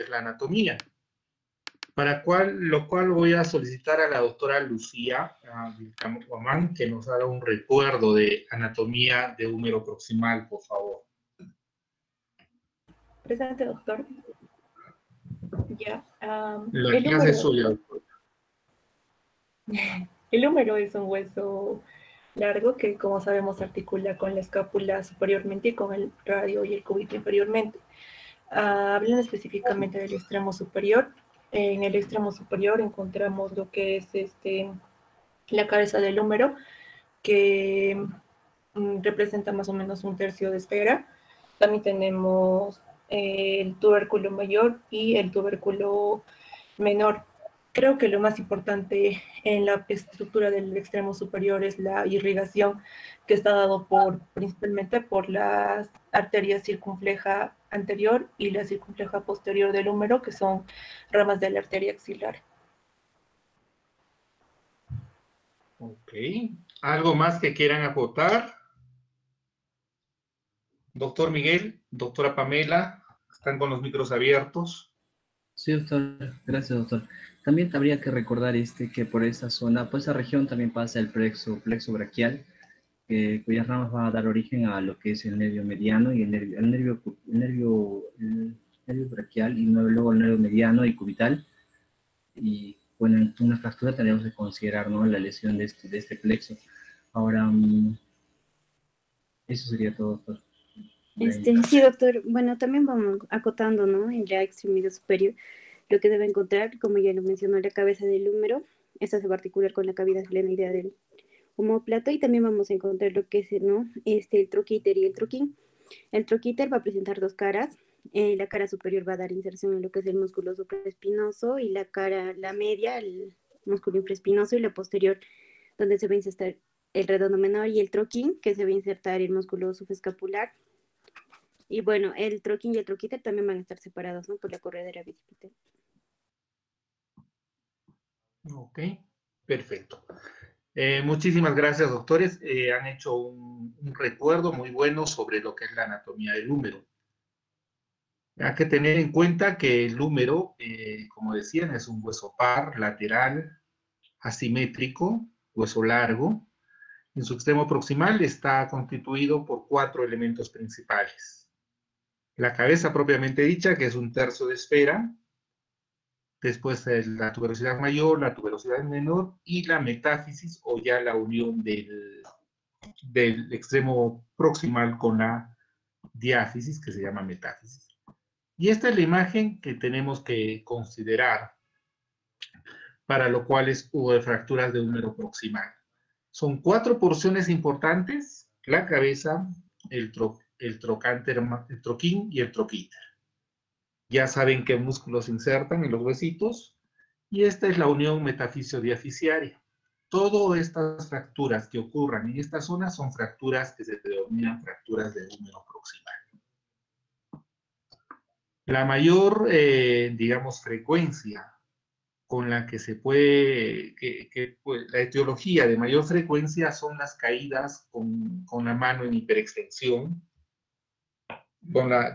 es la anatomía. Lo cual voy a solicitar a la doctora Lucía Guamán que nos haga un recuerdo de anatomía de húmero proximal, por favor. Presente, doctor. Ya. La clase es suya, doctor. El húmero es un hueso largo que, como sabemos, articula con la escápula superiormente y con el radio y el cúbito inferiormente. Hablando específicamente del extremo superior, en el extremo superior encontramos lo que es la cabeza del húmero, que representa más o menos un tercio de esfera. También tenemos el tubérculo mayor y el tubérculo menor. Creo que lo más importante en la estructura del extremo superior es la irrigación, que está dado principalmente por las arterias circunfleja anterior y la circunfleja posterior del húmero, que son ramas de la arteria axilar. Ok. ¿Algo más que quieran aportar? Doctor Miguel, doctora Pamela, están con los micros abiertos. Sí, doctor. Gracias, doctor. También habría que recordar que por esa zona, por esa región también pasa el plexo braquial, cuyas ramas van a dar origen a lo que es el nervio mediano y el nervio braquial y luego el nervio mediano y cubital. Y bueno, en una fractura tenemos que considerar, ¿no?, la lesión de este plexo. Ahora, eso sería todo, doctor. Sí, doctor. Bueno, también vamos acotando, ¿no?, en la extremidad superior, lo que debe encontrar, como ya lo mencionó, la cabeza del húmero. Esta se va a articular con la cavidad glenoidea del omóplato, y también vamos a encontrar lo que es, ¿no?, el troquíter y el troquín. El troquíter va a presentar dos caras. La cara superior va a dar inserción en lo que es el músculo supraespinoso, y la media, el músculo infraespinoso, y la posterior, donde se va a insertar el redondo menor, y el troquín, que se va a insertar el músculo subescapular. Y bueno, el troquín y el troquíter también van a estar separados, ¿no?, por la corredera bicipital. Ok, perfecto. Muchísimas gracias, doctores. Han hecho un recuerdo muy bueno sobre lo que es la anatomía del húmero. Hay que tener en cuenta que el húmero, como decían, es un hueso par, lateral, asimétrico, hueso largo. En su extremo proximal está constituido por 4 elementos principales. La cabeza propiamente dicha, que es un tercio de esfera. Después la tuberosidad mayor, la tuberosidad menor y la metáfisis, o ya la unión del extremo proximal con la diáfisis, que se llama metáfisis. Y esta es la imagen que tenemos que considerar, para lo cual hubo de fracturas de húmero proximal. Son 4 porciones importantes: la cabeza, el troquín y el troquíter. Ya saben qué músculos se insertan en los huesitos, y esta es la unión metafisio-diaficiaria. Todas estas fracturas que ocurran en esta zona son fracturas que se denominan fracturas de húmero proximal. La mayor, digamos, frecuencia con la que se puede, la etiología de mayor frecuencia son las caídas con la mano en hiperextensión,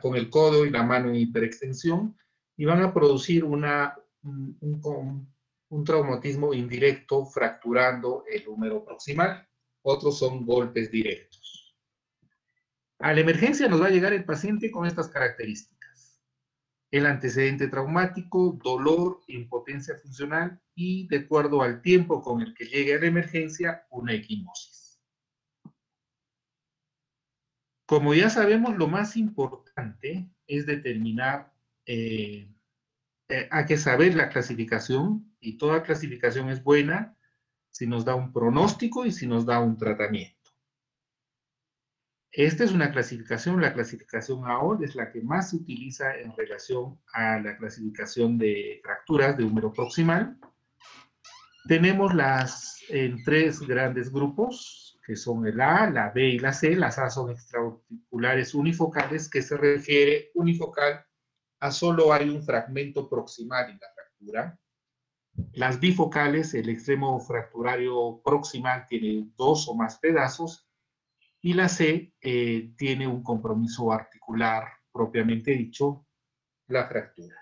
con el codo y la mano en hiperextensión, y van a producir un traumatismo indirecto fracturando el húmero proximal. Otros son golpes directos. A la emergencia nos va a llegar el paciente con estas características: el antecedente traumático, dolor, impotencia funcional y, de acuerdo al tiempo con el que llegue a la emergencia, una equimosis. Como ya sabemos, lo más importante es determinar, hay que saber la clasificación, y toda clasificación es buena si nos da un pronóstico y si nos da un tratamiento. Esta es una clasificación, la clasificación AOL es la que más se utiliza en relación a la clasificación de fracturas de húmero proximal. Tenemos en 3 grandes grupos, que son el A, la B y la C. Las A son extraarticulares unifocales, que se refiere unifocal a solo hay un fragmento proximal en la fractura. Las bifocales, el extremo fracturario proximal tiene 2 o más pedazos, y la C tiene un compromiso articular propiamente dicho, la fractura.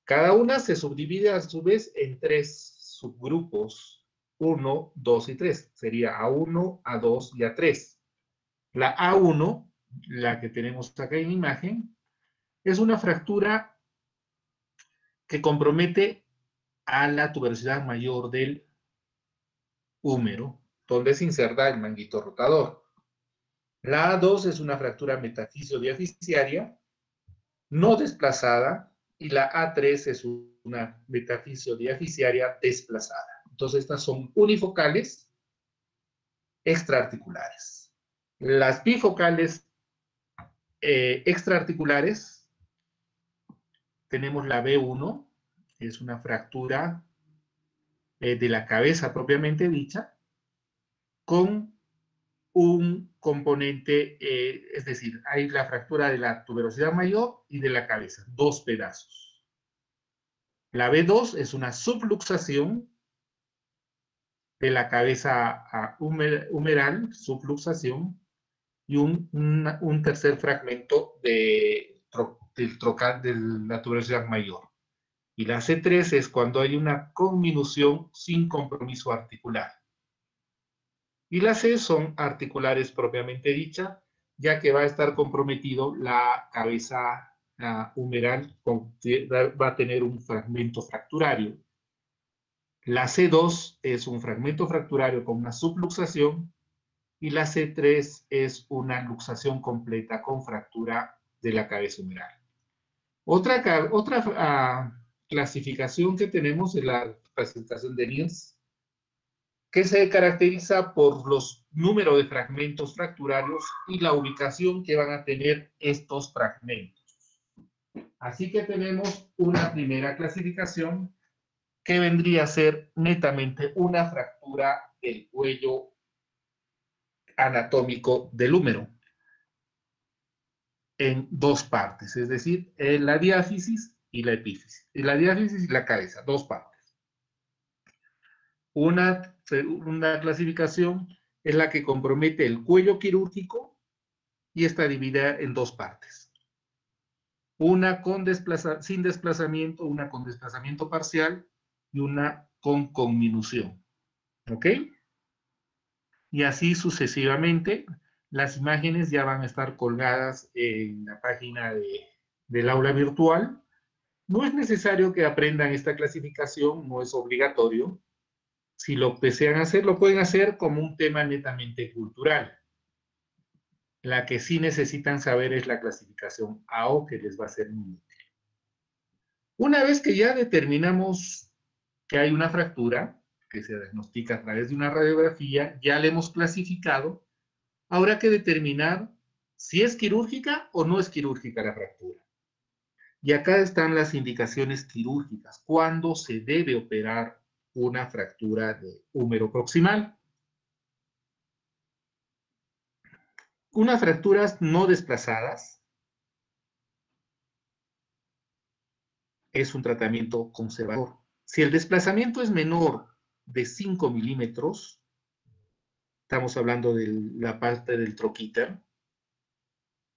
Cada una se subdivide a su vez en 3 subgrupos, 1, 2 y 3. Sería A1, A2 y A3. La A1, la que tenemos acá en imagen, es una fractura que compromete a la tuberosidad mayor del húmero, donde se inserta el manguito rotador. La A2 es una fractura metafisio-diaficiaria no desplazada y la A3 es una metafisio-diaficiaria desplazada. Entonces, estas son unifocales extraarticulares. Las bifocales extraarticulares, tenemos la B1, que es una fractura de la cabeza propiamente dicha, con un componente, es decir, hay la fractura de la tuberosidad mayor y de la cabeza, 2 pedazos. La B2 es una subluxación de la cabeza humeral, subluxación, y un tercer fragmento del trocal de la tuberosidad mayor. Y la C3 es cuando hay una conminución sin compromiso articular. Y las C son articulares propiamente dicha, ya que va a estar comprometido la cabeza humeral, va a tener un fragmento fracturario. La C2 es un fragmento fracturario con una subluxación y la C3 es una luxación completa con fractura de la cabeza humeral. Otra clasificación que tenemos es la clasificación de Nils, que se caracteriza por los números de fragmentos fracturarios y la ubicación que van a tener estos fragmentos. Así que tenemos una primera clasificación que vendría a ser netamente una fractura del cuello anatómico del húmero en 2 partes, es decir, la diáfisis y la epífisis. La diáfisis y la cabeza, 2 partes. Una clasificación es la que compromete el cuello quirúrgico y está dividida en 2 partes. Una sin desplazamiento, una con desplazamiento parcial y una con conminución. ¿Ok? Y así sucesivamente. Las imágenes ya van a estar colgadas en la página del aula virtual. No es necesario que aprendan esta clasificación, no es obligatorio. Si lo desean hacer, lo pueden hacer como un tema netamente cultural. La que sí necesitan saber es la clasificación AO, que les va a ser muy útil. Una vez que ya determinamos que hay una fractura, que se diagnostica a través de una radiografía, ya la hemos clasificado, habrá que determinar si es quirúrgica o no es quirúrgica la fractura. Y acá están las indicaciones quirúrgicas. ¿Cuándo se debe operar una fractura de húmero proximal? Unas fracturas no desplazadas es un tratamiento conservador. Si el desplazamiento es menor de 5 milímetros, estamos hablando de la parte del troquíter,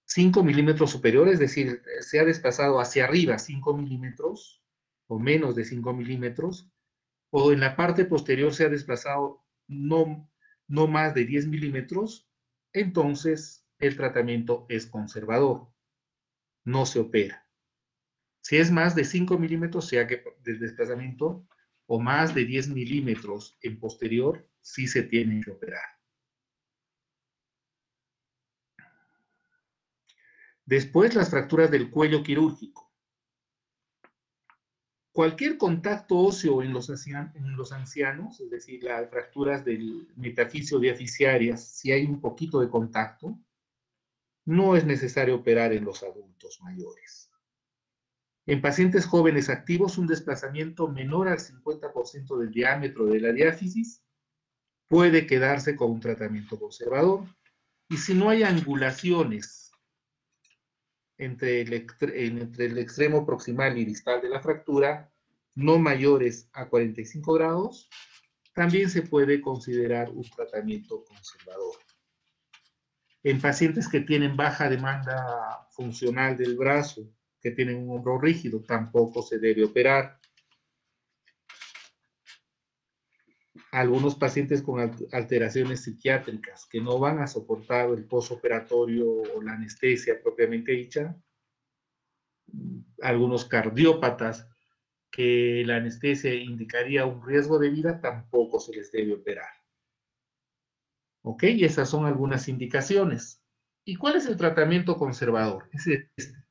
5 milímetros superiores, es decir, se ha desplazado hacia arriba 5 milímetros o menos de 5 milímetros, o en la parte posterior se ha desplazado no más de 10 milímetros, entonces el tratamiento es conservador, no se opera. Si es más de 5 milímetros, sea que del desplazamiento, o más de 10 milímetros en posterior, sí se tiene que operar. Después, las fracturas del cuello quirúrgico. Cualquier contacto óseo en los ancianos, es decir, las fracturas del metafisio diaficiarias, si hay un poquito de contacto, no es necesario operar en los adultos mayores. En pacientes jóvenes activos, un desplazamiento menor al 50% del diámetro de la diáfisis puede quedarse con un tratamiento conservador. Y si no hay angulaciones entre el extremo proximal y distal de la fractura, no mayores a 45 grados, también se puede considerar un tratamiento conservador. En pacientes que tienen baja demanda funcional del brazo que tienen un hombro rígido, tampoco se debe operar. Algunos pacientes con alteraciones psiquiátricas que no van a soportar el posoperatorio o la anestesia propiamente dicha. Algunos cardiópatas que la anestesia indicaría un riesgo de vida, tampoco se les debe operar. ¿Ok? Y esas son algunas indicaciones. ¿Y cuál es el tratamiento conservador? Es este.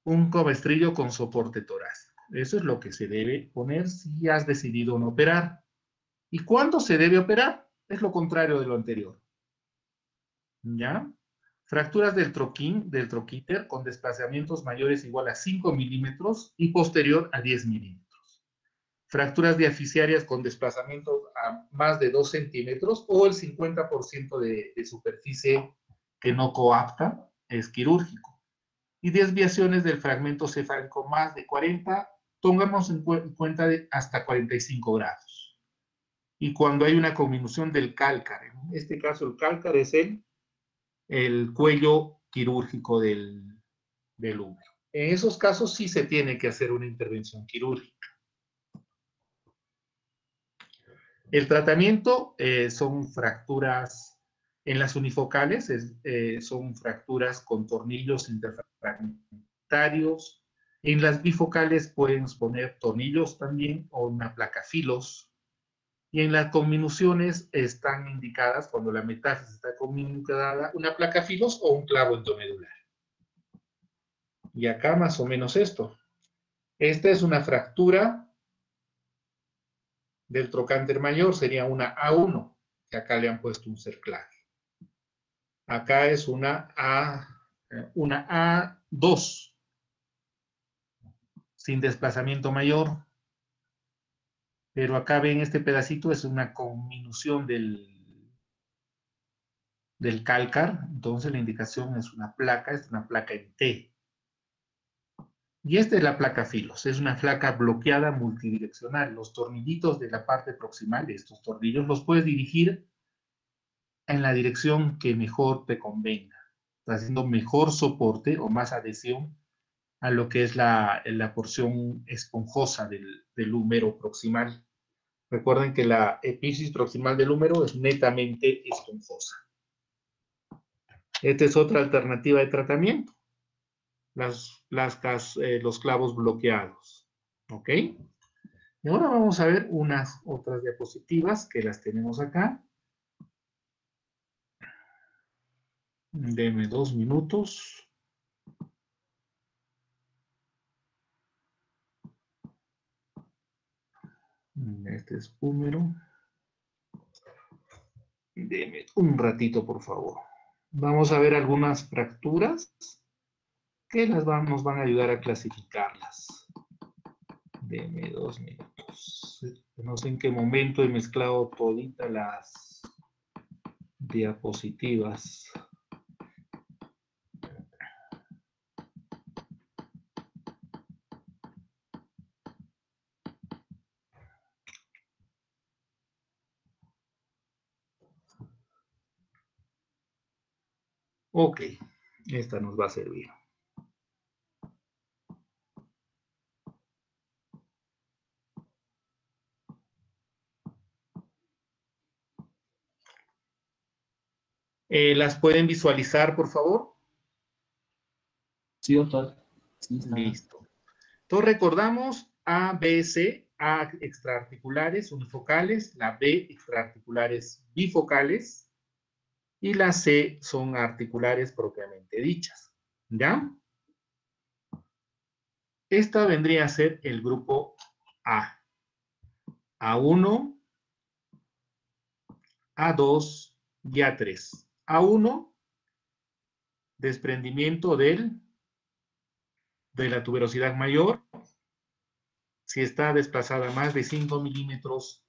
Un cabestrillo con soporte torácico. Eso es lo que se debe poner si has decidido no operar. ¿Y cuándo se debe operar? Es lo contrario de lo anterior. ¿Ya? Fracturas del troquíter con desplazamientos mayores o igual a 5 milímetros y posterior a 10 milímetros. Fracturas diaficiarias con desplazamientos a más de 2 centímetros o el 50% de superficie que no coapta es quirúrgico. Y desviaciones del fragmento cefálico más de 40, pongamos en cuenta de hasta 45 grados. Y cuando hay una conminución del cálcar, en este caso el cálcar es el cuello quirúrgico del húmero. En esos casos sí se tiene que hacer una intervención quirúrgica. El tratamiento son fracturas en las unifocales, son fracturas con tornillos interfragmentarios. En las bifocales pueden poner tornillos también o una placa filos. Y en las conminuciones están indicadas, cuando la metástasis está conminada, una placa filos o un clavo endomedular. Y acá más o menos esto. Esta es una fractura del trocánter mayor, sería una A1, que acá le han puesto un cerclaje. Acá es una A2, sin desplazamiento mayor. Pero acá ven este pedacito, es una conminución del cálcar, entonces la indicación es una placa en T. Y esta es la placa filos, es una placa bloqueada multidireccional. Los tornillitos de la parte proximal de estos tornillos los puedes dirigir en la dirección que mejor te convenga, haciendo mejor soporte o más adhesión a lo que es la porción esponjosa del húmero proximal. Recuerden que la epífisis proximal del húmero es netamente esponjosa. Esta es otra alternativa de tratamiento. Los clavos bloqueados. ¿Ok? Y ahora vamos a ver unas otras diapositivas que las tenemos acá. Deme 2 minutos. Este es húmero. Deme un ratito, por favor. Vamos a ver algunas fracturas que nos van a ayudar a clasificarlas. Deme 2 minutos. No sé en qué momento he mezclado toditas las diapositivas. Ok, esta nos va a servir. ¿Las pueden visualizar, por favor? Sí, doctor. Sí, está. Listo. Entonces recordamos A, B, C, A extraarticulares unifocales, la B extraarticulares bifocales y la C son articulares propiamente dichas. ¿Ya? Esta vendría a ser el grupo A. A1, A2 y A3. A1, desprendimiento de la tuberosidad mayor. Si está desplazada más de 5 milímetros,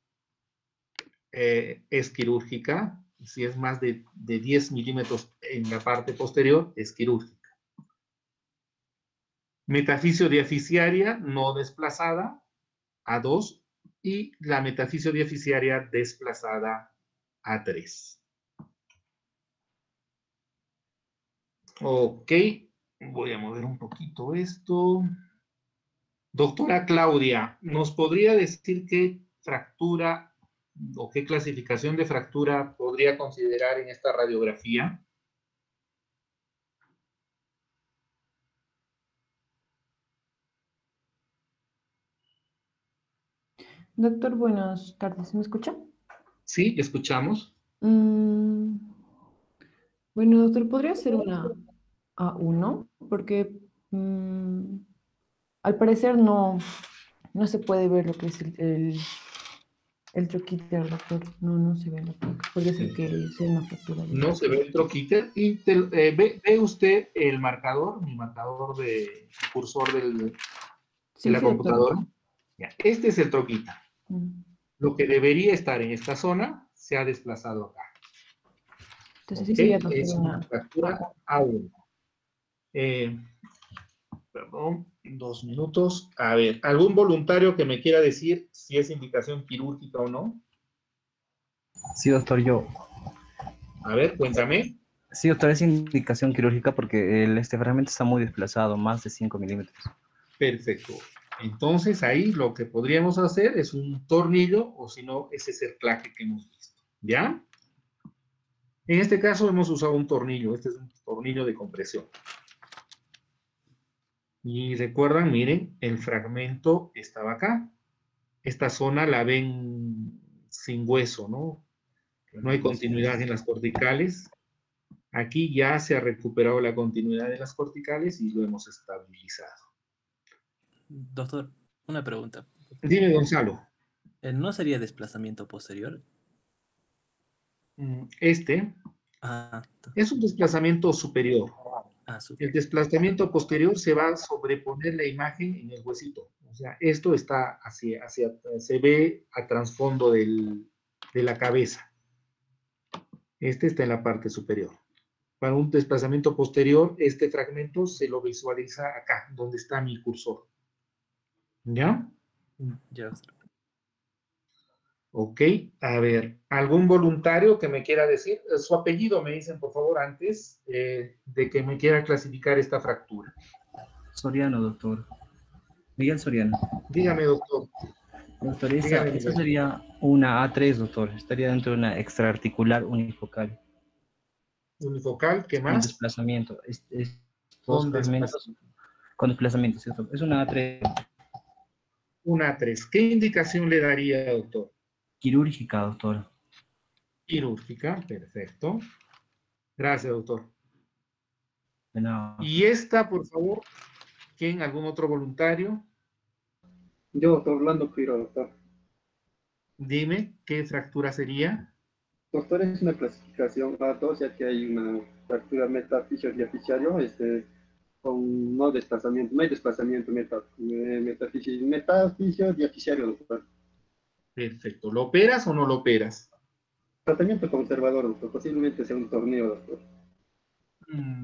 es quirúrgica. Si es más de 10 milímetros en la parte posterior, es quirúrgica. Metaficio diaficiaria no desplazada, A2, y la metaficio diaficiaria desplazada, A3. Ok, Voy a mover un poquito esto. Doctora Claudia, ¿nos podría decir qué fractura o qué clasificación de fractura podría considerar en esta radiografía? Doctor, buenas tardes. ¿Me escucha? Sí, escuchamos. Mm, bueno, doctor, podría ser una A1, porque al parecer no se puede ver lo que es el troquíter, doctor. No se ve la placa. Podría ser que sea una fractura No se ve el troquíter. Y ve usted el marcador, mi marcador de cursor de Sí, la sí, doctor. computadora. Ya, este es el troquíter. Mm. Lo que debería estar en esta zona se ha desplazado acá. Entonces ¿Ok? sí sería, doctor, Es una fractura A1. Perdón, 2 minutos. A ver, ¿algún voluntario que me quiera decir si es indicación quirúrgica o no? Sí, doctor, yo. A ver, cuéntame. Sí, doctor, es indicación quirúrgica porque este fragmento está muy desplazado, más de 5 milímetros. Perfecto. Entonces ahí lo que podríamos hacer es un tornillo o si no, ese cerclaje que hemos visto. ¿Ya? En este caso hemos usado un tornillo. Este es un tornillo de compresión. Y recuerdan, miren, el fragmento estaba acá. Esta zona la ven sin hueso, ¿no? No hay continuidad en las corticales. Aquí ya se ha recuperado la continuidad de las corticales y lo hemos estabilizado. Doctor, una pregunta. Dime, Gonzalo. ¿No sería desplazamiento posterior? Este Ah, es un desplazamiento superior. El súper. desplazamiento posterior se va a sobreponer la imagen en el huesito. O sea, esto está se ve a trasfondo de la cabeza. Este está en la parte superior. Para un desplazamiento posterior, este fragmento se lo visualiza acá, donde está mi cursor. ¿Ya? Ya. Ok, a ver, ¿algún voluntario que me quiera decir? Su apellido me dicen, por favor, antes de que me quiera clasificar esta fractura. Soriano, doctor. Miguel Soriano. Dígame, doctor. Doctor, Dígame, esa Miguel. sería una A3, doctor. Estaría dentro de una extraarticular unifocal. Unifocal, ¿qué Con más? desplazamiento. Dos Con fragmentos con desplazamiento, ¿cierto? Es una A3. Una A3. ¿Qué indicación le daría, doctor? Quirúrgica, doctor. Quirúrgica, perfecto. Gracias, doctor. De nada. Y esta, por favor, ¿quién? ¿Algún otro voluntario? Yo, doctor Orlando Cuiro, doctor. Dime, ¿qué fractura sería? Doctor, es una clasificación A2, ya que hay una fractura metafisio-diaficiario, con no desplazamiento, no hay desplazamiento metafisio-diaficiario, doctor. Perfecto. ¿Lo operas o no lo operas? Tratamiento conservador, doctor, posiblemente sea un torneo, doctor.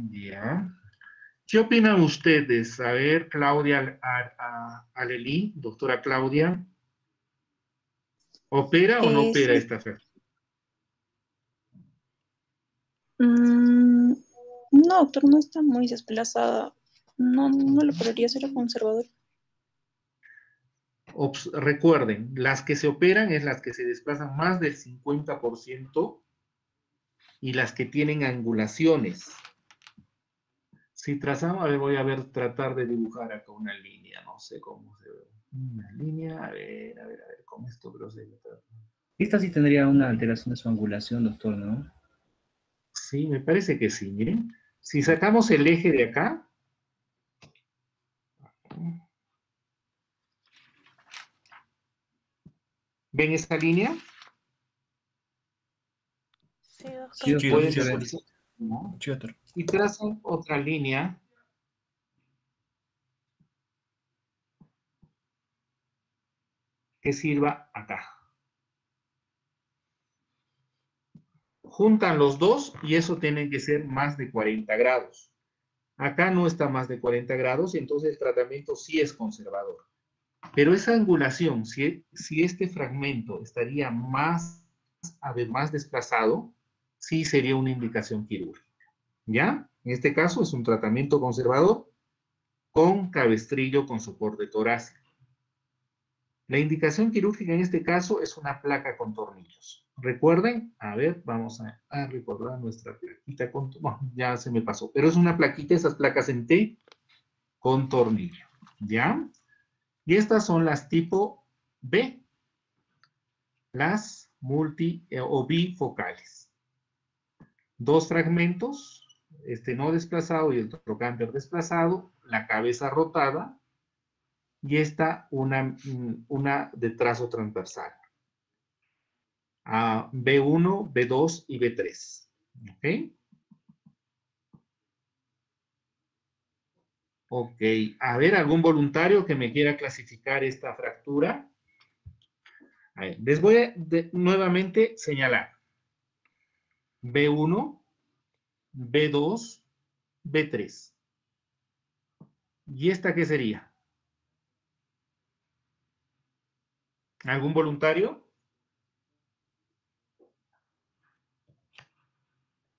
Ya. ¿Qué opinan ustedes? A ver, Claudia Alelí, doctora Claudia, ¿opera o no opera Sí. esta fractura? No, doctor, no está muy desplazada. No lo podría ser conservador. Recuerden, las que se operan es las que se desplazan más del 50% y las que tienen angulaciones. Si trazamos, a ver, voy a ver, tratar de dibujar acá una línea, no sé cómo se ve. Una línea, a ver, con esto procede. Esta sí tendría una alteración de su angulación, doctor, ¿no? Sí, me parece que sí, miren. Si sacamos el eje de acá, ¿ven esta línea? Sí, doctor. Sí, doctor. Pueden Sí, visualizar, ¿no? Sí, doctor. Y trazan otra línea que sirva acá. Juntan los dos y eso tiene que ser más de 40 grados. Acá no está más de 40 grados y entonces el tratamiento sí es conservador. Pero esa angulación, si este fragmento estaría más desplazado, sí sería una indicación quirúrgica. ¿Ya? En este caso es un tratamiento conservador con cabestrillo con soporte torácico. La indicación quirúrgica en este caso es una placa con tornillos. Recuerden, a ver, vamos a recordar nuestra plaquita con, bueno, ya se me pasó, pero es una plaquita, esas placas en T con tornillo, ¿ya? Y estas son las tipo B, las multi o bifocales. Dos fragmentos, este no desplazado y el trocánter desplazado, la cabeza rotada, y esta una de trazo transversal. A B1, B2 y B3. ¿Ok? Ok. A ver, ¿algún voluntario que me quiera clasificar esta fractura? A ver, les voy a nuevamente señalar. B1, B2, B3. ¿Y esta qué sería? ¿Algún voluntario?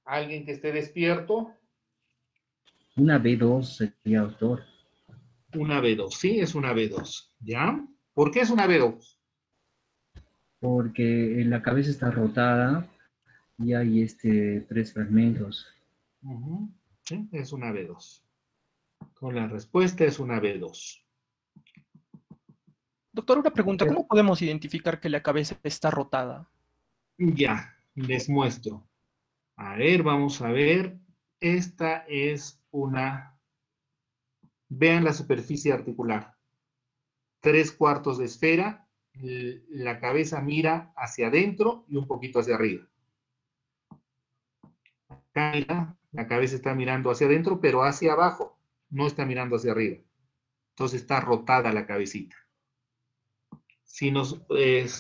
¿Alguien que esté despierto? Una B2 sería, doctor. Una B2, sí, es una B2. ¿Ya? ¿Por qué es una B2? Porque la cabeza está rotada y hay tres fragmentos. Sí, es una B2. Con la respuesta es una B2. Doctor, una pregunta. ¿Cómo podemos identificar que la cabeza está rotada? Ya, les muestro. A ver, vamos a ver. Esta es una... Vean la superficie articular. 3/4 de esfera. La cabeza mira hacia adentro y un poquito hacia arriba. Acá mira, la cabeza está mirando hacia adentro, pero hacia abajo. No está mirando hacia arriba. Entonces está rotada la cabecita. Si nos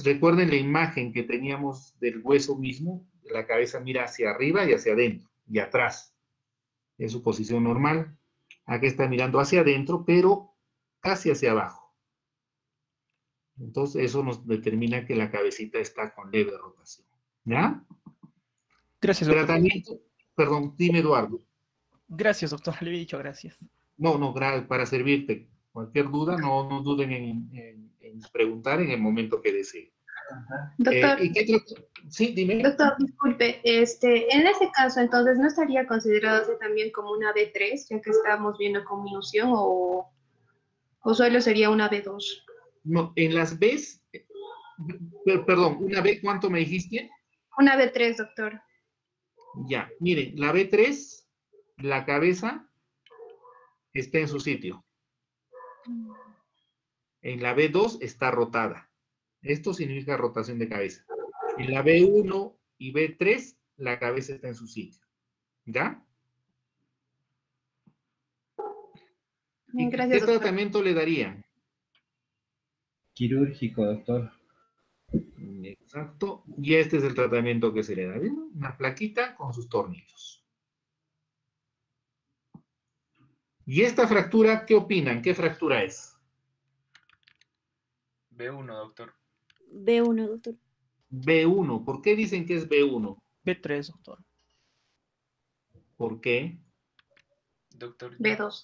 recuerden la imagen que teníamos del hueso mismo, la cabeza mira hacia arriba y hacia adentro y atrás. Es su posición normal. Aquí está mirando hacia adentro, pero casi hacia abajo. Entonces eso nos determina que la cabecita está con leve rotación. ¿Ya? Gracias, doctor. Tratamiento, perdón, dime Eduardo. Gracias, doctor. Le he dicho gracias. No, para servirte. Cualquier duda, no duden en preguntar en el momento que deseen. Doctor, sí, dime. doctor, disculpe, en ese caso, entonces, ¿no estaría considerado también como una B3, ya que estamos viendo conminución, o solo sería una B2? No, en las Bs, perdón, ¿una B cuánto me dijiste? Una B3, doctor. Ya, miren, la B3, la cabeza está en su sitio. En la B2 está rotada. Esto significa rotación de cabeza. En la B1 y B3, la cabeza está en su sitio. ¿Ya? Gracias, ¿Qué tratamiento le darían? Quirúrgico, doctor. Exacto. Y este es el tratamiento que se le da. ¿Bien? Una plaquita con sus tornillos. ¿Y esta fractura, qué opinan? ¿Qué fractura es? B1, doctor. B1, doctor. B1. ¿Por qué dicen que es B1? B3, doctor. ¿Por qué? Doctor. B2.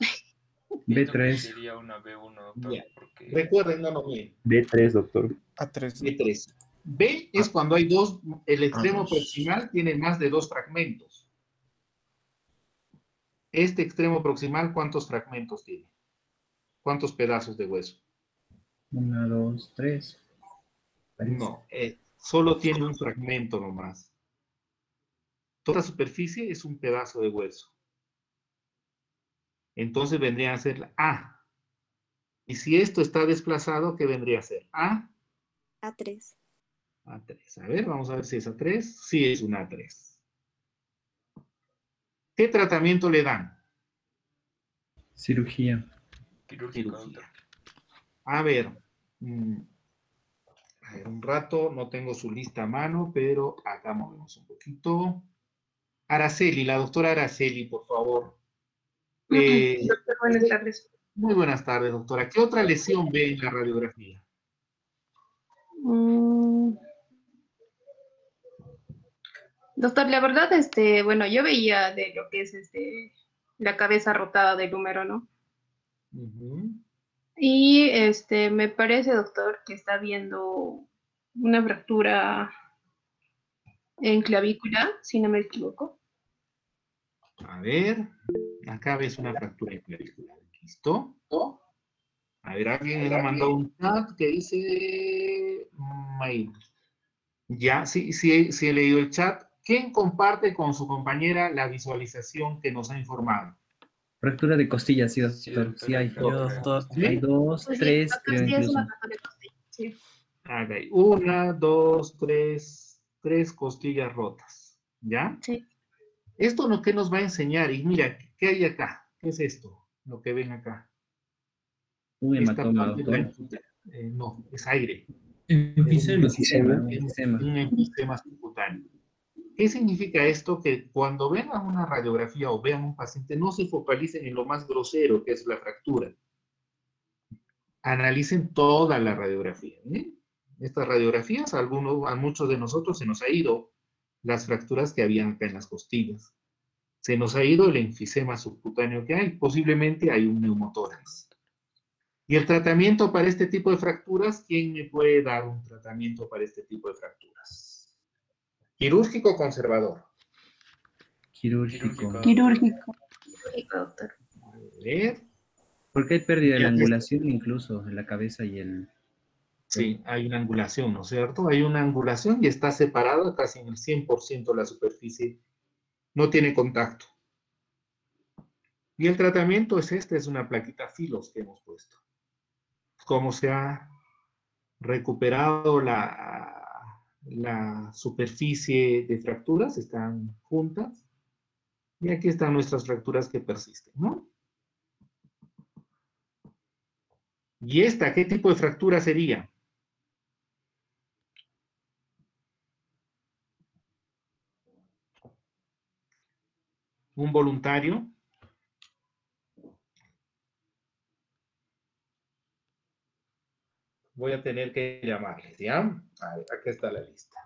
B3. Sería una B1, doctor. Yeah. Porque... Recuerden, no, bien. B3, doctor. A3. B3. B es cuando hay dos, el extremo proximal tiene más de 2 fragmentos. Este extremo proximal, ¿cuántos fragmentos tiene? ¿Cuántos pedazos de hueso? 1, 2, 3. No, solo tiene un fragmento nomás. Toda superficie es un pedazo de hueso. Entonces vendría a ser la A. Y si esto está desplazado, ¿qué vendría a ser? A. A3. A3. A ver, vamos a ver si es A3. Sí, es un A3. ¿Qué tratamiento le dan? Cirugía. Quirúrgico, doctor. A ver, un rato, no tengo su lista a mano, pero acá movemos un poquito. Araceli, la doctora Araceli, por favor. Doctor, buenas tardes. Muy buenas tardes, doctora. ¿Qué otra lesión ve en la radiografía? Doctor, la verdad, bueno, yo veía de lo que es la cabeza rotada del húmero, ¿no? Ujú. Y me parece, doctor, que está viendo una fractura en clavícula, si no me equivoco. A ver, acá ves una fractura en clavícula. ¿Listo? A ver, alguien me ha mandado un chat que dice... mail. Ya, sí he leído el chat. ¿Quién comparte con su compañera la visualización que nos ha informado? Fractura de costillas, sí, Sí, doctor. doctor, Sí hay. Yo, doctor. ¿Sí? Hay dos, Pues sí, tres, doctor, creo sí es incluso. una fractura de costilla. Sí. Acá hay 1, 2, 3, 3 costillas rotas. ¿Ya? Sí. Esto lo que nos va a enseñar, y mira, ¿qué hay acá? ¿Qué es esto? Lo que ven acá. Un Esta hematoma, parte es la doctor. no, es aire. Enfisema, Es un es enfisema. un enfisema subcutáneo. ¿Qué significa esto? Que cuando vean una radiografía o vean un paciente, no se focalicen en lo más grosero, que es la fractura. Analicen toda la radiografía. ¿Eh? Estas radiografías, a muchos de nosotros se nos ha ido las fracturas que habían acá en las costillas. Se nos ha ido el enfisema subcutáneo que hay. Posiblemente hay un neumotórax. Y el tratamiento para este tipo de fracturas, ¿quién me puede dar un tratamiento para este tipo de fracturas? ¿Quirúrgico o conservador? Quirúrgico. Quirúrgico. Doctor. A ver. Porque hay pérdida de la Ya, angulación incluso en la cabeza y el... Sí, hay una angulación, ¿no es cierto? Hay una angulación y está separada casi en el 100% la superficie. No tiene contacto. Y el tratamiento es es una plaquita filos que hemos puesto. ¿Cómo se ha recuperado la superficie de fracturas? Están juntas. Y aquí están nuestras fracturas que persisten, ¿no? ¿Y esta qué tipo de fractura sería? ¿Un voluntario? Voy a tener que llamarles, ¿ya? A ver, acá está la lista.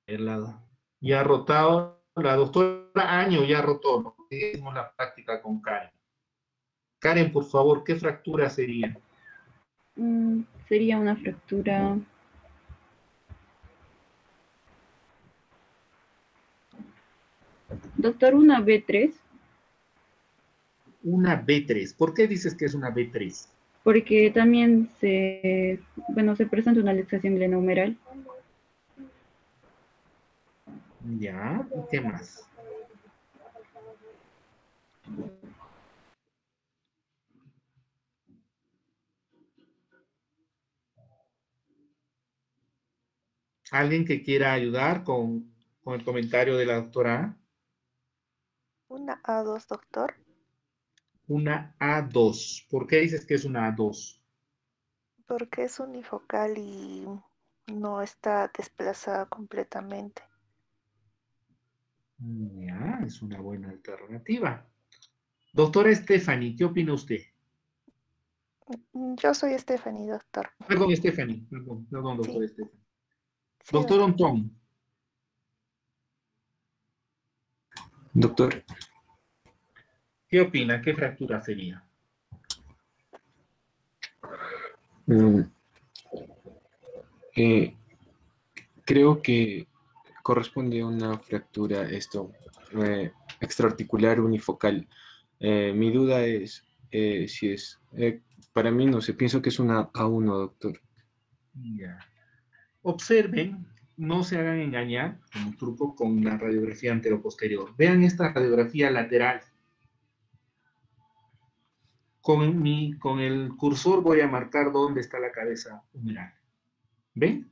El lado. Ya ha rotado, la doctora Año ya rotó, ¿no? Hicimos la práctica con Karen. Karen, por favor, ¿qué fractura sería? Sería una fractura. Doctor, una B3, Una B3. ¿Por qué dices que es una B3? porque también se presenta una luxación glenohumeral. Ya, ¿y qué más? ¿Alguien que quiera ayudar con el comentario de la doctora? Una A2, doctor, Una A2. ¿Por qué dices que es una A2? porque es unifocal y no está desplazada completamente. Ya, es una buena alternativa. Doctora Stephanie, ¿qué opina usted? Yo soy Stephanie, doctor. Perdón, Stephanie. Perdón, doctor Sí, Stephanie. sí, Doctor doctor. Ontón. Doctor, ¿Qué opina? ¿Qué fractura sería? creo que corresponde a una fractura extraarticular unifocal. Mi duda es si es, para mí no sé, pienso que es una A1, doctor. Ya. Observen, no se hagan engañar como truco con la radiografía anteroposterior. Vean esta radiografía lateral. Con el cursor voy a marcar dónde está la cabeza humeral. ¿Ven?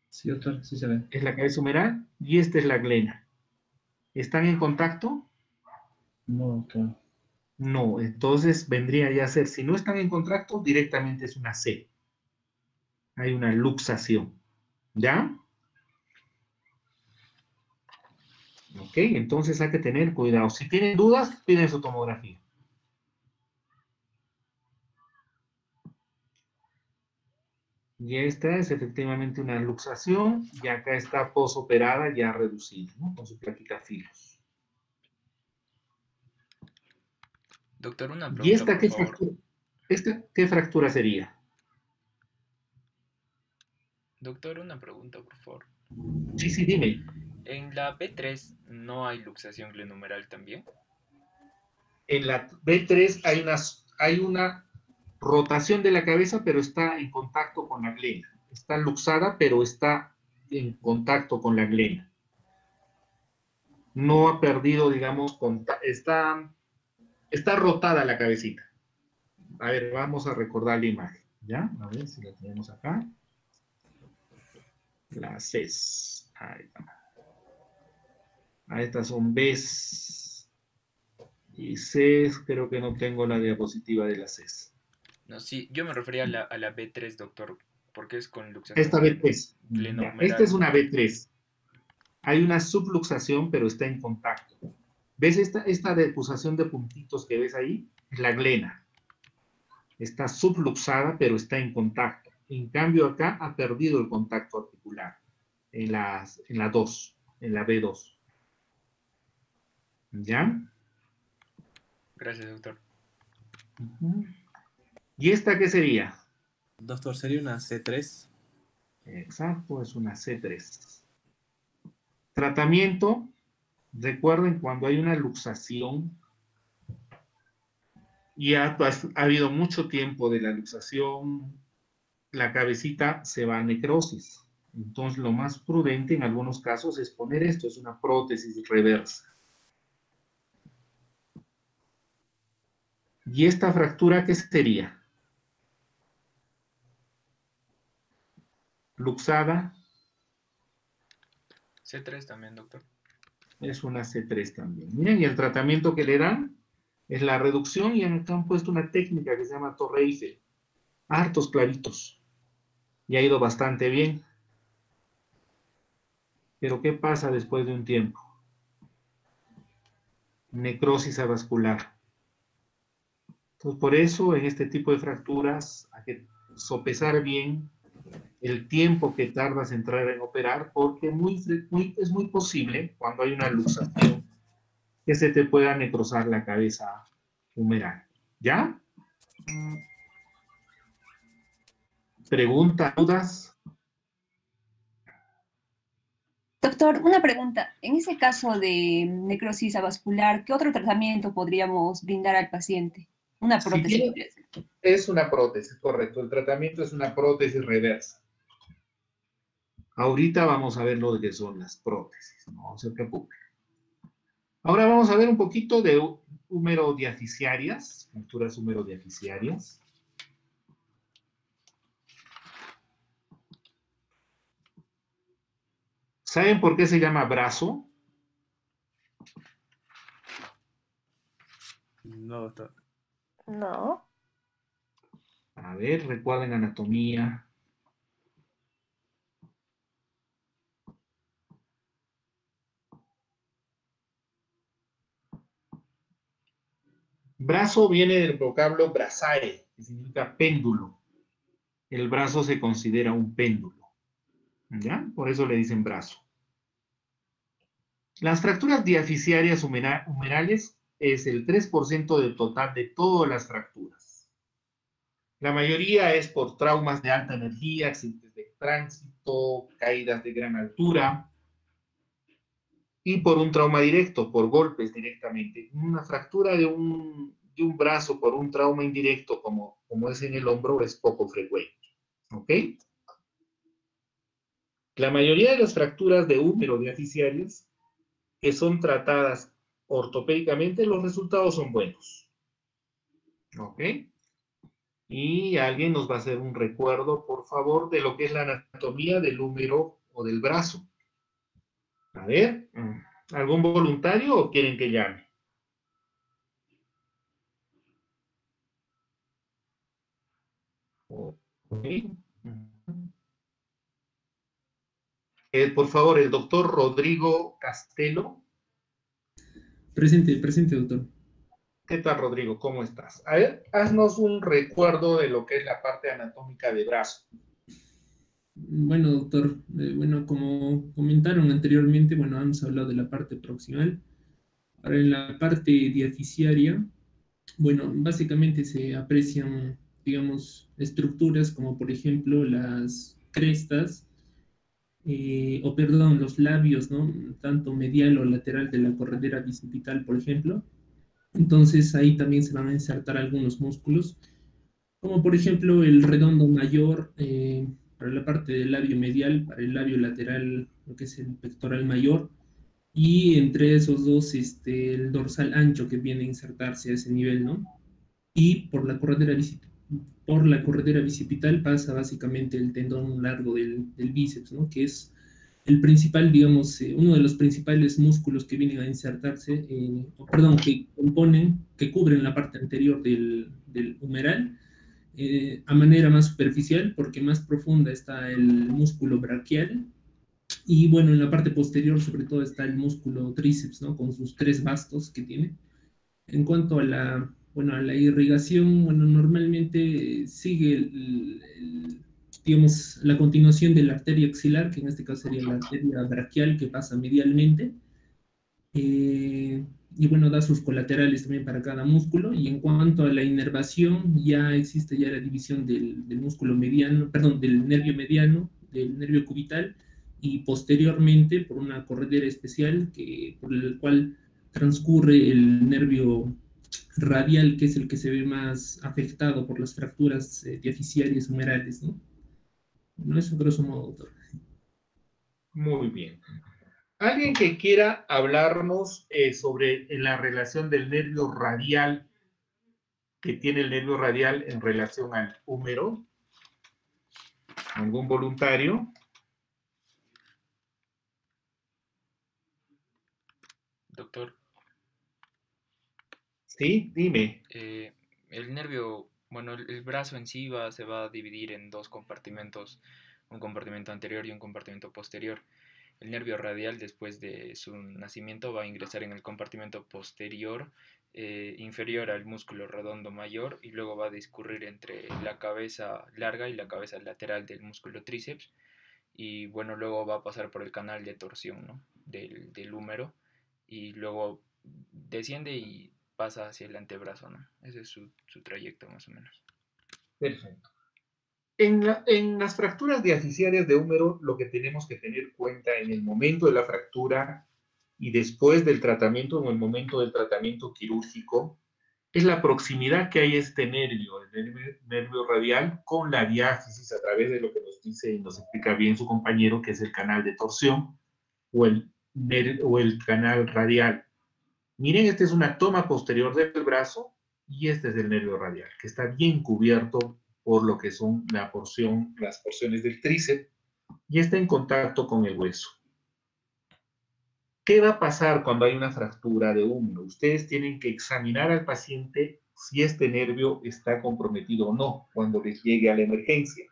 Sí, doctor, sí se ve. Es la cabeza humeral y esta es la glena. ¿Están en contacto? No, doctor. No, entonces vendría ya a ser, si no están en contacto, directamente es una C. Hay una luxación. ¿Ya? Ok, entonces hay que tener cuidado. Si tienen dudas, piden su tomografía. Y esta es efectivamente una luxación, y acá está posoperada ya reducida, ¿no? Con su plaquita filos. Doctor, una ¿Y pregunta, esta por qué favor. fractura? ¿Esta qué fractura sería? Doctor, una pregunta, por favor. Sí, sí, dime. ¿En la B3 no hay luxación glenohumeral también? En la B3 hay una rotación de la cabeza, pero está en contacto con la glena. Está luxada, pero está en contacto con la glena. No ha perdido, digamos, está rotada la cabecita. A ver, vamos a recordar la imagen. ¿Ya? A ver si la tenemos acá. Las Cs. Ahí está. Estas son Bs y Cs. Creo que no tengo la diapositiva de las Cs. No, sí, yo me refería a la B3, doctor, porque es con luxación Esta B3. glenohumeral. Esta es una B3. Hay una subluxación, pero está en contacto. ¿Ves esta depusación de puntitos que ves ahí? Es la glena. Está subluxada, pero está en contacto. En cambio, acá ha perdido el contacto articular. En la 2, en la B2. ¿Ya? Gracias, doctor. ¿Y esta qué sería? Doctor, ¿sería una C3? Exacto, es una C3. Tratamiento. Recuerden, cuando hay una luxación y ha habido mucho tiempo de la luxación, la cabecita se va a necrosis. Entonces, lo más prudente en algunos casos es poner esto, es una prótesis reversa. ¿Y esta fractura qué sería? Luxada. C3 también, doctor. Es una C3 también. Miren, y el tratamiento que le dan es la reducción, y acá han puesto una técnica que se llama Torre Eiffel. Hartos clavitos. Y ha ido bastante bien. Pero ¿qué pasa después de un tiempo? Necrosis avascular. Entonces, por eso en este tipo de fracturas hay que sopesar bien el tiempo que tardas en entrar en operar, porque es muy posible, cuando hay una luxación, que se te pueda necrosar la cabeza humeral. ¿Ya? ¿Preguntas, dudas? Doctor, una pregunta. En ese caso de necrosis avascular, ¿qué otro tratamiento podríamos brindar al paciente? Una Si prótesis. tiene, es una prótesis, correcto. El tratamiento es una prótesis reversa. Ahorita vamos a ver lo que son las prótesis, no se preocupen. Ahora vamos a ver un poquito de humerodiaficiarias, fracturas humerodiaficiarias. ¿Saben por qué se llama brazo? No, doctor. No. A ver, recuerden anatomía. Brazo viene del vocablo brazae, que significa péndulo. El brazo se considera un péndulo. ¿Ya? Por eso le dicen brazo. Las fracturas diaficiarias humerales es el 3% del total de todas las fracturas. La mayoría es por traumas de alta energía, accidentes de tránsito, caídas de gran altura, y por un trauma directo, por golpes directamente. Una fractura de un brazo por un trauma indirecto, como es en el hombro, es poco frecuente. ¿Ok? La mayoría de las fracturas de húmero diaficiarias que son tratadas ortopédicamente, los resultados son buenos. ¿Ok? Y alguien nos va a hacer un recuerdo, por favor, de lo que es la anatomía del húmero o del brazo. A ver, ¿algún voluntario o quieren que llame? Okay. Por favor, el doctor Rodrigo Castelo. Presente, doctor. ¿Qué tal, Rodrigo? ¿Cómo estás? A ver, haznos un recuerdo de lo que es la parte anatómica de brazo. Bueno, doctor, bueno, como comentaron anteriormente, bueno, hemos hablado de la parte proximal. Ahora, en la parte diaficiaria, bueno, básicamente se aprecian, digamos, estructuras como por ejemplo las crestas, o perdón, los labios, ¿no? Tanto medial o lateral de la corredera bicipital, por ejemplo. Entonces ahí también se van a insertar algunos músculos, como por ejemplo el redondo mayor para la parte del labio medial, para el labio lateral, lo que es el pectoral mayor, y entre esos dos el dorsal ancho que viene a insertarse a ese nivel, ¿no? Y por la corredera bicipital pasa básicamente el tendón largo del bíceps, ¿no? Que es el principal, digamos, uno de los principales músculos que vienen a insertarse, perdón, que componen, que cubren la parte anterior del humeral, a manera más superficial, porque más profunda está el músculo braquial, y bueno, en la parte posterior sobre todo está el músculo tríceps, ¿no? Con sus 3 bastos que tiene. En cuanto a bueno, a la irrigación, bueno, normalmente sigue digamos, la continuación de la arteria axilar, que en este caso sería la arteria braquial que pasa medialmente, y bueno, da sus colaterales también para cada músculo. Y en cuanto a la inervación, ya existe ya la división del músculo mediano, perdón, del nervio mediano, del nervio cubital, y posteriormente por una corredera especial por el cual transcurre el nervio radial, que es el que se ve más afectado por las fracturas diaficiarias humerales, ¿no? No es grosso modo, doctor. Muy bien. ¿Alguien que quiera hablarnos sobre la relación del nervio radial que tiene el nervio radial en relación al húmero? ¿Algún voluntario? Doctor. Sí, dime. El nervio, bueno, el brazo en sí se va a dividir en 2 compartimentos, un compartimento anterior y un compartimento posterior. El nervio radial, después de su nacimiento, va a ingresar en el compartimento posterior, inferior al músculo redondo mayor, y luego va a discurrir entre la cabeza larga y la cabeza lateral del músculo tríceps, y bueno, luego va a pasar por el canal de torsión, ¿no? del húmero, y luego desciende y pasa hacia el antebrazo, ¿no? Ese es su trayecto más o menos. Perfecto. En las fracturas diaficiarias de húmero, lo que tenemos que tener cuenta en el momento de la fractura y después del tratamiento, en el momento del tratamiento quirúrgico, es la proximidad que hay a este nervio, el nervio radial, con la diáfisis a través de lo que nos dice y nos explica bien su compañero, que es el canal de torsión o el canal radial. Miren, esta es una toma posterior del brazo y este es el nervio radial, que está bien cubierto por lo que son las porciones del tríceps y está en contacto con el hueso. ¿Qué va a pasar cuando hay una fractura de húmero? Ustedes tienen que examinar al paciente si este nervio está comprometido o no cuando les llegue a la emergencia.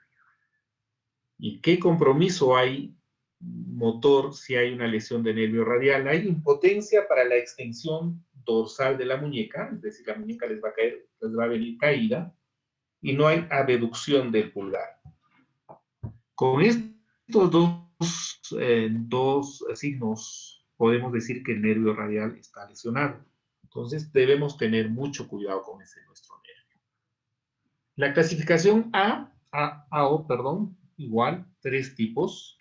¿Y qué compromiso hay motor si hay una lesión de nervio radial? Hay impotencia para la extensión dorsal de la muñeca, es decir, la muñeca les va a venir caída, y no hay abducción del pulgar. Con estos dos signos podemos decir que el nervio radial está lesionado. Entonces debemos tener mucho cuidado con nuestro nervio. La clasificación igual, 3 tipos.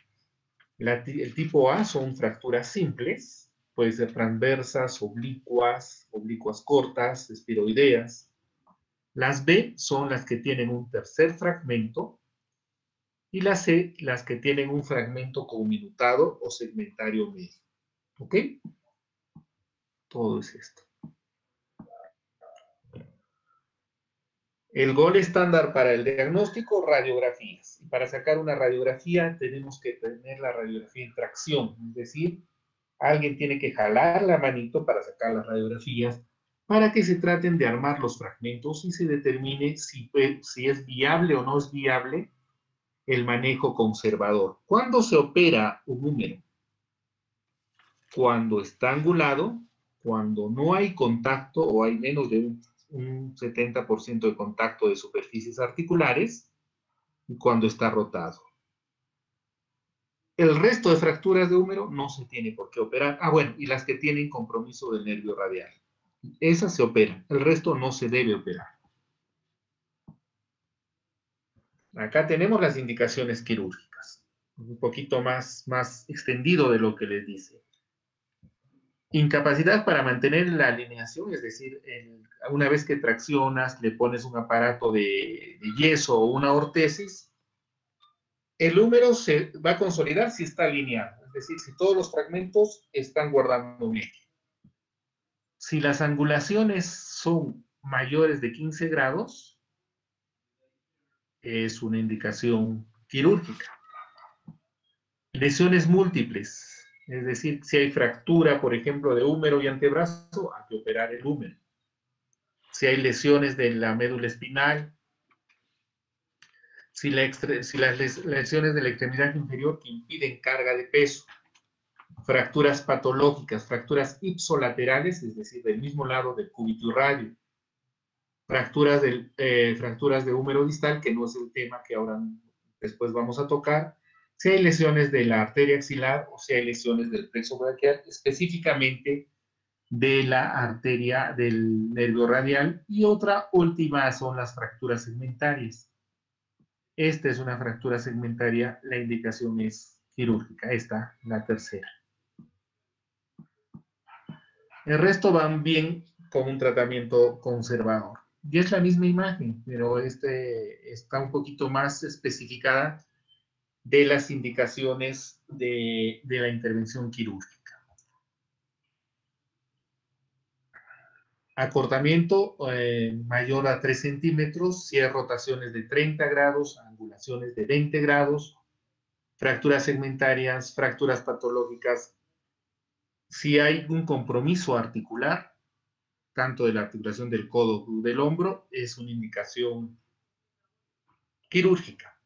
El tipo A son fracturas simples, puede ser transversas, oblicuas cortas, espiroideas. Las B son las que tienen un tercer fragmento, y las C, las que tienen un fragmento cominutado o segmentario medio. ¿Ok? Todo es esto. El gol estándar para el diagnóstico, radiografías. Y para sacar una radiografía tenemos que tener la radiografía en tracción, es decir, alguien tiene que jalar la manito para sacar las radiografías para que se traten de armar los fragmentos y se determine si es viable o no es viable el manejo conservador. ¿Cuándo se opera un húmero? Cuando está angulado, cuando no hay contacto o hay menos de un 70% de contacto de superficies articulares, y cuando está rotado. El resto de fracturas de húmero no se tiene por qué operar. Ah, bueno, y las que tienen compromiso del nervio radial. Esas se operan, el resto no se debe operar. Acá tenemos las indicaciones quirúrgicas. Un poquito más extendido de lo que les dice. Incapacidad para mantener la alineación, es decir, una vez que traccionas, le pones un aparato de yeso o una ortesis, el húmero se va a consolidar si está alineado, es decir, si todos los fragmentos están guardando un eje. Si las angulaciones son mayores de 15 grados, es una indicación quirúrgica. Lesiones múltiples, es decir, si hay fractura, por ejemplo, de húmero y antebrazo, hay que operar el húmero. Si hay lesiones de la médula espinal, si las lesiones de la extremidad inferior que impiden carga de peso, fracturas patológicas, fracturas ipsolaterales, es decir, del mismo lado del cúbito y radio, fracturas de húmero distal, que no es el tema que ahora después vamos a tocar, si hay lesiones de la arteria axilar o si hay lesiones del plexo braquial, específicamente de la arteria del nervio radial, y otra última son las fracturas segmentarias. Esta es una fractura segmentaria, la indicación es quirúrgica, esta, la tercera. El resto van bien con un tratamiento conservador. Y es la misma imagen, pero está un poquito más especificada de las indicaciones de la intervención quirúrgica. Acortamiento mayor a 3 centímetros, si hay rotaciones de 30 grados, angulaciones de 20 grados, fracturas segmentarias, fracturas patológicas. Si hay un compromiso articular, tanto de la articulación del codo como del hombro, es una indicación quirúrgica.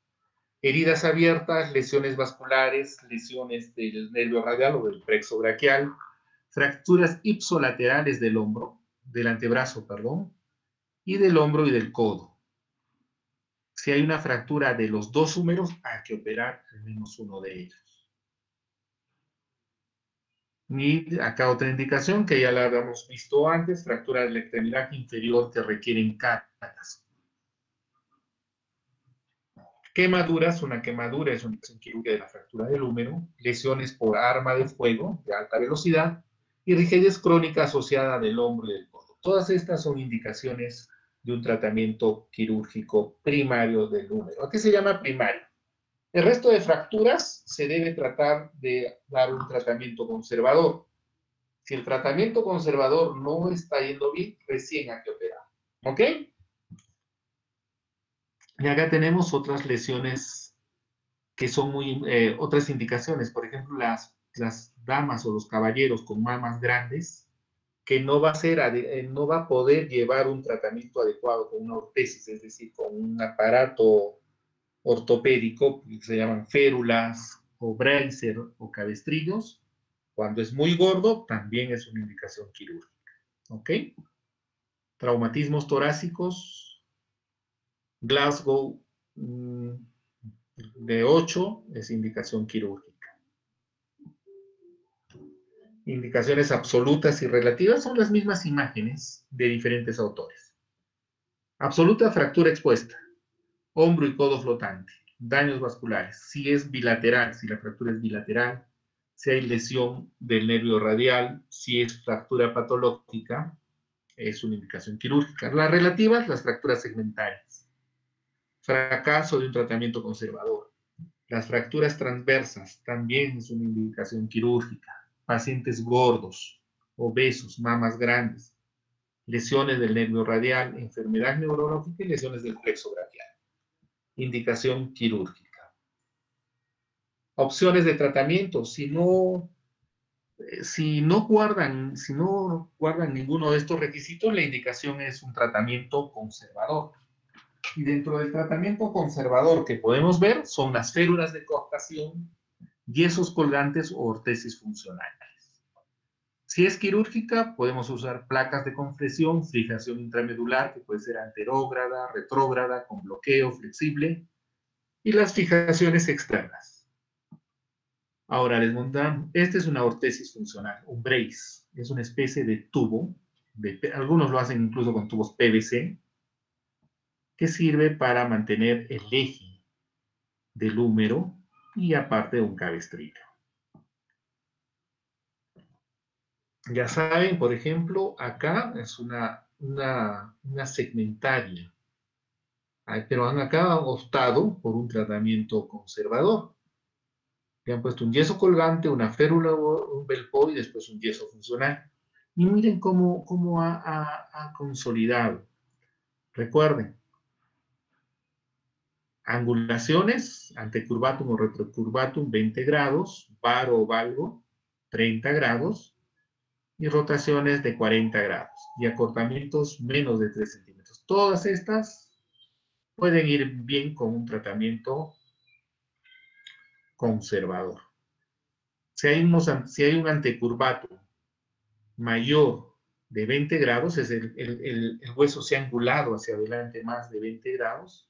Heridas abiertas, lesiones vasculares, lesiones del nervio radial o del plexo braquial, fracturas ipsolaterales del hombro, del antebrazo, perdón, y del hombro y del codo. Si hay una fractura de los dos húmeros, hay que operar al menos uno de ellos. Y acá otra indicación que ya la habíamos visto antes, fractura de la extremidad inferior que requieren cargas. Quemaduras, una quemadura es una indicación quirúrgica de la fractura del húmero, lesiones por arma de fuego de alta velocidad y rigidez crónica asociada del hombro y del codo. Todas estas son indicaciones de un tratamiento quirúrgico primario del húmero. ¿A qué se llama primario? El resto de fracturas se debe tratar de dar un tratamiento conservador. Si el tratamiento conservador no está yendo bien, recién hay que operar. ¿Ok? Y acá tenemos otras lesiones que son otras indicaciones. Por ejemplo, las damas o los caballeros con mamas grandes, que no va a poder llevar un tratamiento adecuado con una ortesis, es decir, con un aparato ortopédico, que se llaman férulas o bracer o cabestrillos. Cuando es muy gordo, también es una indicación quirúrgica. ¿Ok? Traumatismos torácicos, Glasgow de 8 es indicación quirúrgica. Indicaciones absolutas y relativas son las mismas imágenes de diferentes autores. Absoluta, fractura expuesta, hombro y codo flotante, daños vasculares, si es bilateral, si la fractura es bilateral, si hay lesión del nervio radial, si es fractura patológica, es una indicación quirúrgica. Las relativas, las fracturas segmentarias. Fracaso de un tratamiento conservador. Las fracturas transversas también es una indicación quirúrgica. Pacientes gordos, obesos, mamas grandes, lesiones del nervio radial, enfermedad neurológica y lesiones del plexo braquial. Indicación quirúrgica. Opciones de tratamiento. Si no guardan ninguno de estos requisitos, la indicación es un tratamiento conservador. Y dentro del tratamiento conservador que podemos ver son las férulas de coaptación, yesos colgantes o ortesis funcionales. Si es quirúrgica, podemos usar placas de compresión, fijación intramedular, que puede ser anterógrada, retrógrada, con bloqueo flexible, y las fijaciones externas. Ahora les montamos, esta es una ortesis funcional, un brace, es una especie de tubo, algunos lo hacen incluso con tubos PVC, que sirve para mantener el eje del húmero y aparte un cabestrillo. Ya saben, por ejemplo, acá es una segmentaria, pero han acá optado por un tratamiento conservador. Le han puesto un yeso colgante, una férula, un belpo y después un yeso funcional. Y miren cómo ha consolidado. Recuerden, angulaciones, antecurvatum o retrocurvatum 20 grados, varo o valgo 30 grados, y rotaciones de 40 grados, y acortamientos menos de 3 centímetros. Todas estas pueden ir bien con un tratamiento conservador. Si hay un antecurvatum mayor de 20 grados, es el hueso se ha angulado hacia adelante más de 20 grados,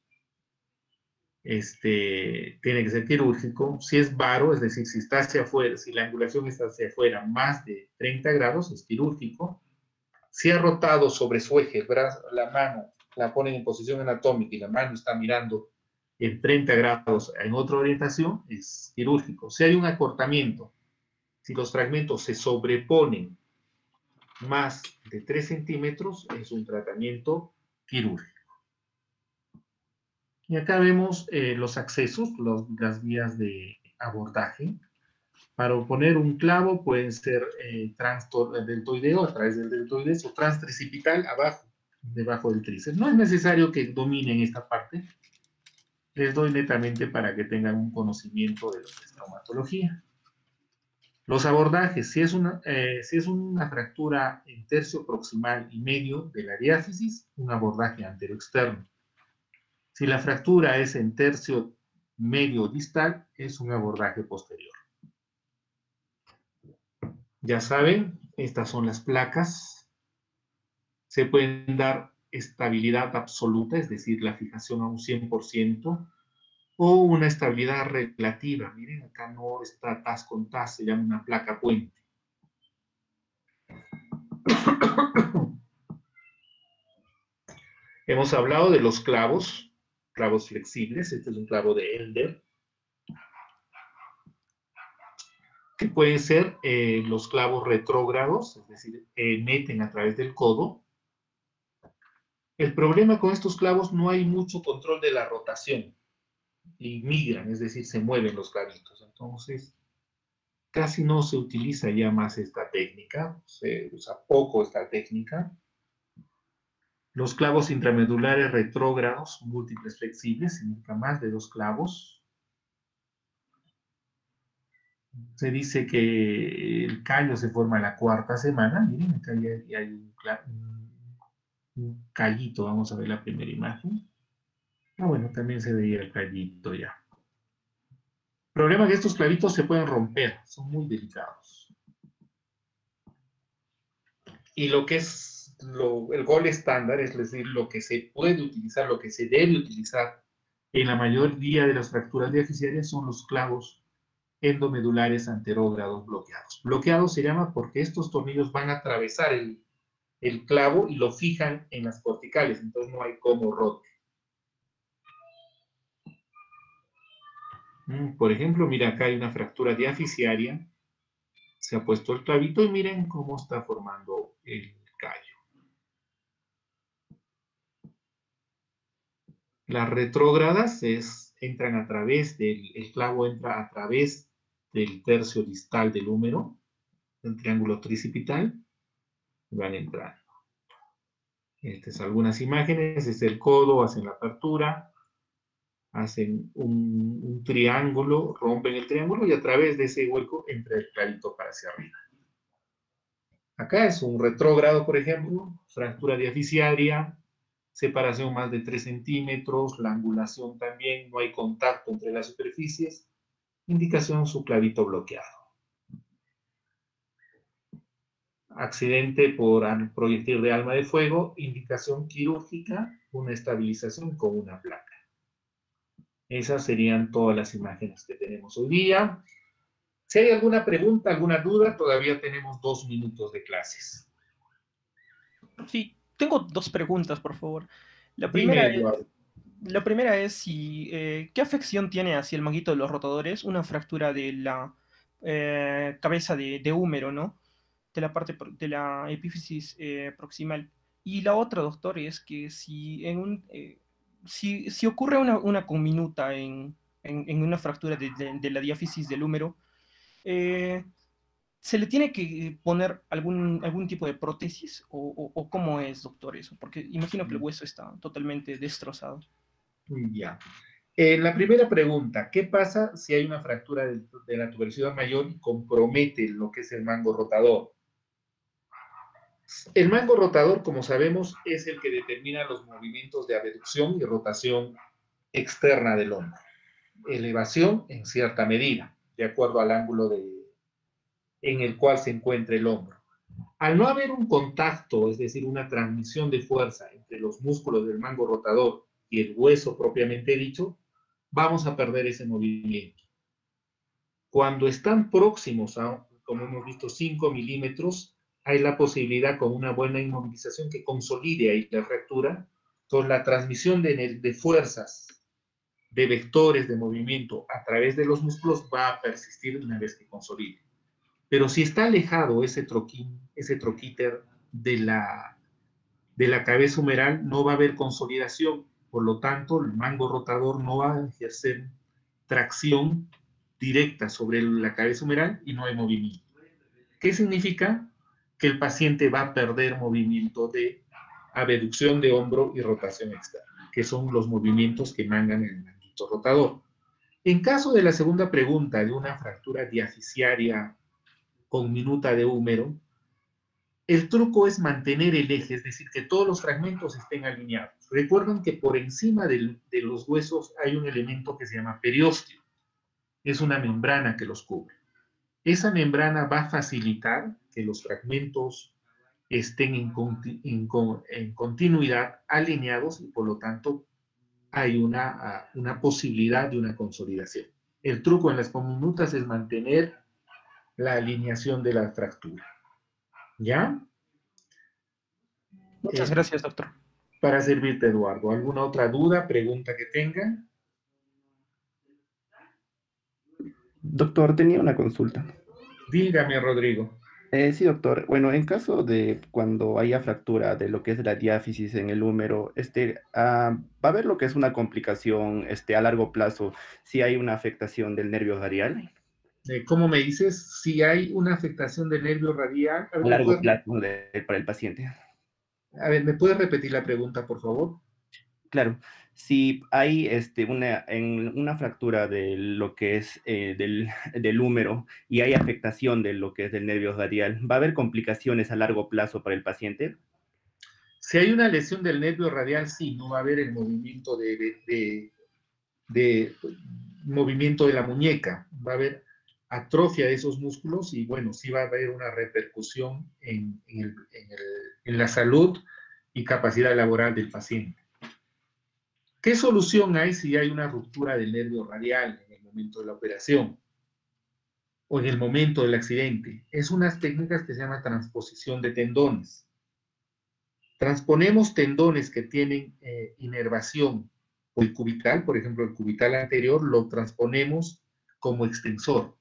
tiene que ser quirúrgico. Si es varo, es decir, si está hacia afuera, si la angulación está hacia afuera más de 30 grados, es quirúrgico. Si ha rotado sobre su eje, el brazo, la mano la ponen en posición anatómica y la mano está mirando en 30 grados en otra orientación, es quirúrgico. Si hay un acortamiento, si los fragmentos se sobreponen más de 3 centímetros, es un tratamiento quirúrgico. Y acá vemos los accesos, las vías de abordaje. Para poner un clavo pueden ser deltoideo a través del deltoides o transtricipital abajo, debajo del tríceps. No es necesario que dominen esta parte. Les doy netamente para que tengan un conocimiento de lo que es traumatología. Los abordajes, si es una fractura en tercio proximal y medio de la diáfisis, un abordaje anteroexterno. Si la fractura es en tercio medio distal, es un abordaje posterior. Ya saben, estas son las placas. Se pueden dar estabilidad absoluta, es decir, la fijación a un 100%, o una estabilidad relativa. Miren, acá no está tas con tas, se llama una placa puente. Hemos hablado de los clavos flexibles. Este es un clavo de Elder, que pueden ser los clavos retrógrados, es decir, meten a través del codo. El problema con estos clavos, no hay mucho control de la rotación, y migran, es decir, se mueven los clavitos. Entonces, casi no se utiliza ya más esta técnica, se usa poco esta técnica. Los clavos intramedulares retrógrados, múltiples flexibles, significa más de 2 clavos. Se dice que el callo se forma en la 4ª semana. Miren, acá ya hay un callito. Vamos a ver la primera imagen. Bueno, también se veía el callito ya. El problema es que estos clavitos se pueden romper, son muy delicados. Y lo que es el gol estándar, es decir, lo que se puede utilizar, lo que se debe utilizar en la mayoría de las fracturas diaficiarias, son los clavos endomedulares anterógrados bloqueados. Bloqueados se llama porque estos tornillos van a atravesar el clavo y lo fijan en las corticales, entonces no hay cómo rote. Por ejemplo, mira, acá hay una fractura diaficiaria, se ha puesto el clavito y miren cómo está formando el callo. Las retrógradas entran a través el clavo entra a través del tercio distal del húmero, del triángulo tricipital, y van entrando. Estas son algunas imágenes. Este es el codo, hacen la apertura, hacen un triángulo, rompen el triángulo y a través de ese hueco entra el clavito para hacia arriba. Acá es un retrógrado, por ejemplo, fractura diaficiaria, separación más de 3 centímetros, la angulación también, no hay contacto entre las superficies, indicación su clavito bloqueado. Accidente por proyectil de arma de fuego, indicación quirúrgica, una estabilización con una placa. Esas serían todas las imágenes que tenemos hoy día. Si hay alguna pregunta, alguna duda, todavía tenemos 2 minutos de clases. Sí, tengo 2 preguntas, por favor. La Dime, primera Eduardo. La primera es si, ¿qué afección tiene hacia el manguito de los rotadores una fractura de la cabeza de húmero, ¿no? De la parte de la epífisis proximal. Y la otra, doctor, es que si ocurre una conminuta en una fractura de la diáfisis del húmero, ¿se le tiene que poner algún tipo de prótesis? ¿O cómo es, doctor, eso? Porque imagino que el hueso está totalmente destrozado. Ya. La primera pregunta, ¿qué pasa si hay una fractura de la tuberosidad mayor y compromete lo que es el mango rotador? El mango rotador, como sabemos, es el que determina los movimientos de abducción y rotación externa del hombro. Elevación en cierta medida, de acuerdo al ángulo en el cual se encuentra el hombro. Al no haber un contacto, es decir, una transmisión de fuerza entre los músculos del mango rotador y el hueso propiamente dicho, vamos a perder ese movimiento. Cuando están próximos a, como hemos visto, 5 milímetros, hay la posibilidad con una buena inmovilización que consolide ahí la fractura. Entonces, la transmisión de fuerzas, de vectores de movimiento a través de los músculos va a persistir una vez que consolide. Pero si está alejado ese troquíter de la cabeza humeral, no va a haber consolidación. Por lo tanto, el mango rotador no va a ejercer tracción directa sobre la cabeza humeral y no hay movimiento. ¿Qué significa? Que el paciente va a perder movimiento de abducción de hombro y rotación externa, que son los movimientos que mandan el manguito rotador. En caso de la segunda pregunta, de una fractura diafisiaria con minuta de húmero, el truco es mantener el eje, es decir, que todos los fragmentos estén alineados. Recuerden que por encima de los huesos hay un elemento que se llama periósteo. Es una membrana que los cubre. Esa membrana va a facilitar que los fragmentos estén en continuidad, alineados, y por lo tanto hay una posibilidad de una consolidación. El truco en las conminutas es mantener la alineación de la fractura. ¿Ya? Muchas gracias, doctor. Para servirte, Eduardo. ¿Alguna otra duda, pregunta que tengan? Doctor, tenía una consulta. Dígame, Rodrigo. Sí, doctor. Bueno, en caso de cuando haya fractura de lo que es la diáfisis en el húmero, va a haber lo que es una complicación a largo plazo si hay una afectación del nervio radial. ¿Cómo me dices? Si hay una afectación del nervio radial. A largo plazo para el paciente. A ver, ¿me puedes repetir la pregunta, por favor? Claro. Si hay una fractura de lo que es del húmero y hay afectación de lo que es del nervio radial, ¿va a haber complicaciones a largo plazo para el paciente? Si hay una lesión del nervio radial, sí, no va a haber el movimiento de movimiento de la muñeca. Va a haber atrofia de esos músculos y, bueno, sí va a haber una repercusión en la salud y capacidad laboral del paciente. ¿Qué solución hay si hay una ruptura del nervio radial en el momento de la operación o en el momento del accidente? Es unas técnicas que se llama transposición de tendones. Transponemos tendones que tienen inervación cubital, por ejemplo, el cubital anterior, lo transponemos como extensor.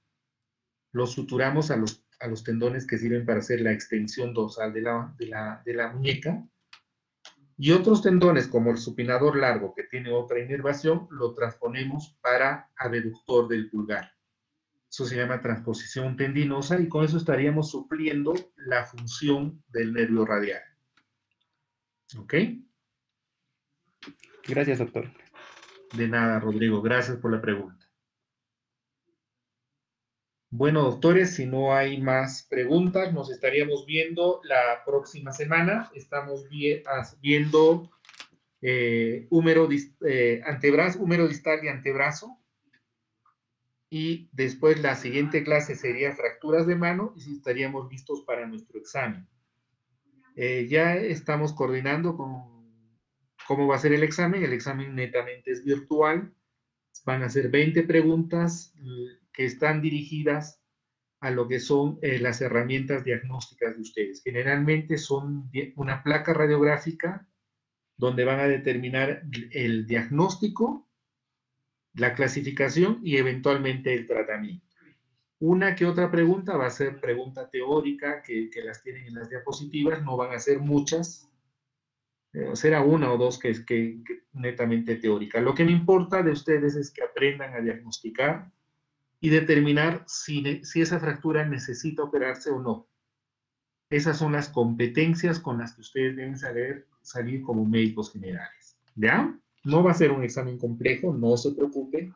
Lo suturamos a los tendones que sirven para hacer la extensión dorsal de la muñeca. Y otros tendones, como el supinador largo, que tiene otra inervación, lo transponemos para abductor del pulgar. Eso se llama transposición tendinosa y con eso estaríamos supliendo la función del nervio radial. ¿Ok? Gracias, doctor. De nada, Rodrigo. Gracias por la pregunta. Bueno, doctores, si no hay más preguntas, nos estaríamos viendo la próxima semana. Estamos viendo húmero distal y antebrazo. Y después la siguiente clase sería fracturas de mano y estaríamos listos para nuestro examen. Ya estamos coordinando con cómo va a ser el examen. El examen netamente es virtual. Van a ser 20 preguntas que están dirigidas a lo que son las herramientas diagnósticas de ustedes. Generalmente son una placa radiográfica donde van a determinar el diagnóstico, la clasificación y eventualmente el tratamiento. Una que otra pregunta va a ser pregunta teórica, que las tienen en las diapositivas, no van a ser muchas, será una o dos que netamente teórica. Lo que me importa de ustedes es que aprendan a diagnosticar y determinar si esa fractura necesita operarse o no. Esas son las competencias con las que ustedes deben salir como médicos generales. ¿Ya? No va a ser un examen complejo, no se preocupe.